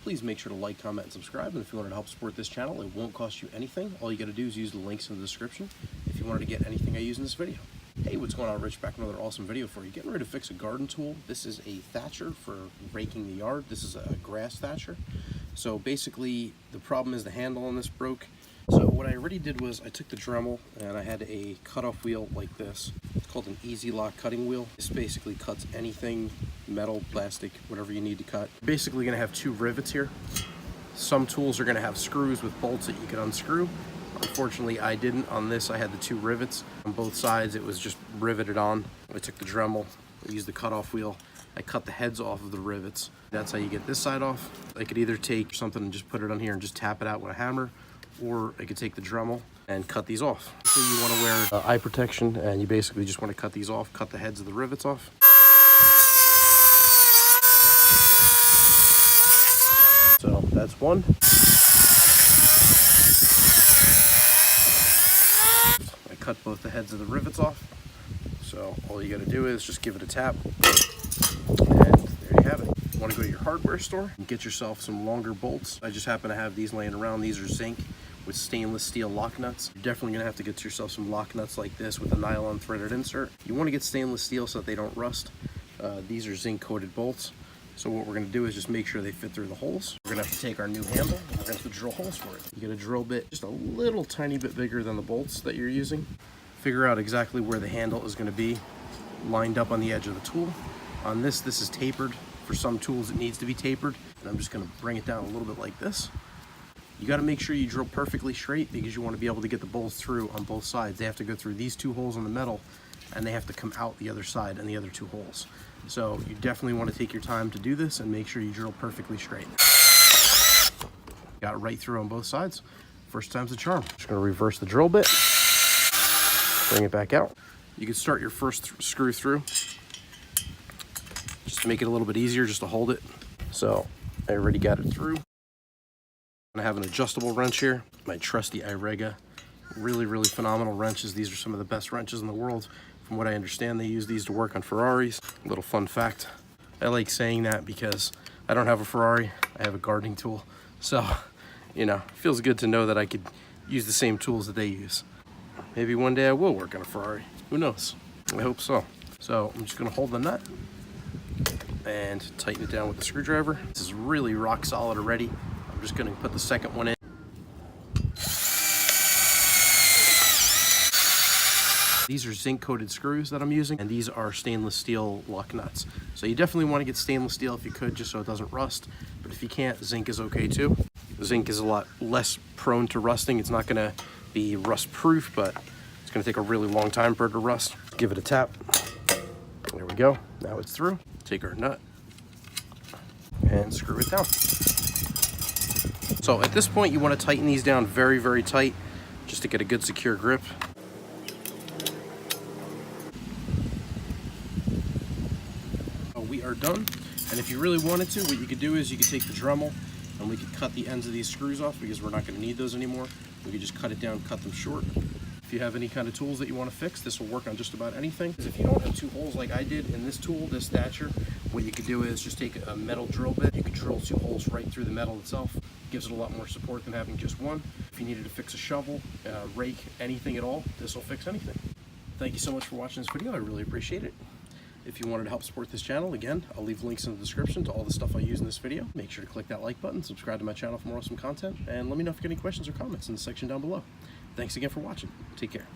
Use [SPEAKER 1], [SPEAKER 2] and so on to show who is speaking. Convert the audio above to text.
[SPEAKER 1] please make sure to like, comment, and subscribe. And if you wanted to help support this channel, it won't cost you anything. All you got to do is use the links in the description if you wanted to get anything I use in this video. Hey, what's going on? Rich back with another awesome video for you. Getting ready to fix a garden tool. This is a thatcher for raking the yard. This is a grass thatcher. So basically, the problem is the handle on this broke. So what I already did was I took the Dremel and I had a cutoff wheel like this. It's called an Easy Lock cutting wheel. This basically cuts anything, metal, plastic, whatever you need to cut. You're basically gonna have two rivets here. Some tools are gonna have screws with bolts that you can unscrew. Unfortunately, I didn't. On this, I had the two rivets. On both sides, it was just riveted on. I took the Dremel, I used the cutoff wheel. I cut the heads off of the rivets. That's how you get this side off. I could either take something and just put it on here and just tap it out with a hammer, or I could take the Dremel and cut these off. So you want to wear eye protection, and you basically just want to cut these off, cut the heads of the rivets off. So that's one. I cut both the heads of the rivets off. So all you got to do is just give it a tap, and there you have it. You want to go to your hardware store and get yourself some longer bolts. I just happen to have these laying around. These are zinc with stainless steel lock nuts. You're definitely gonna have to get yourself some lock nuts like this with a nylon threaded insert. You wanna get stainless steel so that they don't rust. These are zinc coated bolts. So what we're gonna do is just make sure they fit through the holes. We're gonna have to take our new handle and we're gonna have to drill holes for it. You get a drill bit just a little tiny bit bigger than the bolts that you're using. Figure out exactly where the handle is gonna be lined up on the edge of the tool. On this is tapered. For some tools it needs to be tapered. And I'm just gonna bring it down a little bit like this. You got to make sure you drill perfectly straight because you want to be able to get the bolts through on both sides. They have to go through these two holes in the metal and they have to come out the other side and the other two holes. So you definitely want to take your time to do this and make sure you drill perfectly straight. Got it right through on both sides. First time's the charm. Just going to reverse the drill bit, bring it back out. You can start your first screw through just to make it a little bit easier just to hold it. So I already got it through. I have an adjustable wrench here, my trusty Irega. Really phenomenal wrenches. These are some of the best wrenches in the world. From what I understand, they use these to work on Ferraris. A little fun fact. I like saying that because I don't have a Ferrari, I have a gardening tool. So, you know, it feels good to know that I could use the same tools that they use. Maybe one day I will work on a Ferrari. Who knows? I hope so. So I'm just gonna hold the nut and tighten it down with the screwdriver. This is really rock solid already. I'm just going to put the second one in. These are zinc coated screws that I'm using, and these are stainless steel luck nuts. So you definitely want to get stainless steel if you could, just so it doesn't rust. But if you can't, zinc is okay too. Zinc is a lot less prone to rusting. It's not going to be rust proof, but it's going to take a really long time for it to rust. Give it a tap. There we go. Now it's through. Take our nut and screw it down. So at this point, you want to tighten these down very tight just to get a good secure grip. We are done. And if you really wanted to, what you could do is you could take the Dremel and we could cut the ends of these screws off because we're not going to need those anymore. We could just cut it down, cut them short. If you have any kind of tools that you want to fix, this will work on just about anything. Because if you don't have two holes like I did in this tool, this thatcher, what you could do is just take a metal drill bit. You could drill two holes right through the metal itself. Gives it a lot more support than having just one. If you needed to fix a shovel, rake, anything at all, this will fix anything. Thank you so much for watching this video. I really appreciate it. If you wanted to help support this channel, again, I'll leave links in the description to all the stuff I use in this video. Make sure to click that like button, subscribe to my channel for more awesome content, and let me know if you have any questions or comments in the section down below. Thanks again for watching. Take care.